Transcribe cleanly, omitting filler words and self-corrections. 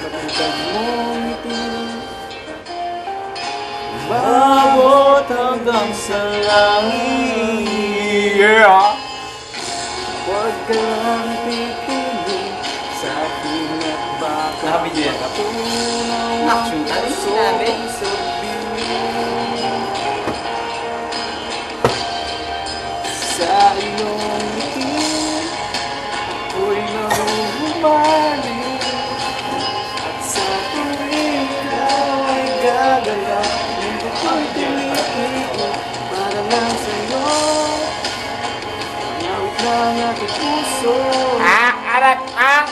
Matutag mong ngiti, umabot hanggang sa langit. Yeah! Huwag ka lang titingin sa akin at baka Nakabidyo yan. matunaw ang Nakashoot. Ano yung sinabi? pusong sabihin. Sa iyong ngiti, ako'y nahuhumaling. At sa tuwing ikaw ay gagalaw, mundo ko'y tumitigil para lang sa'yo. Ngawit ng aking puso. Arat ang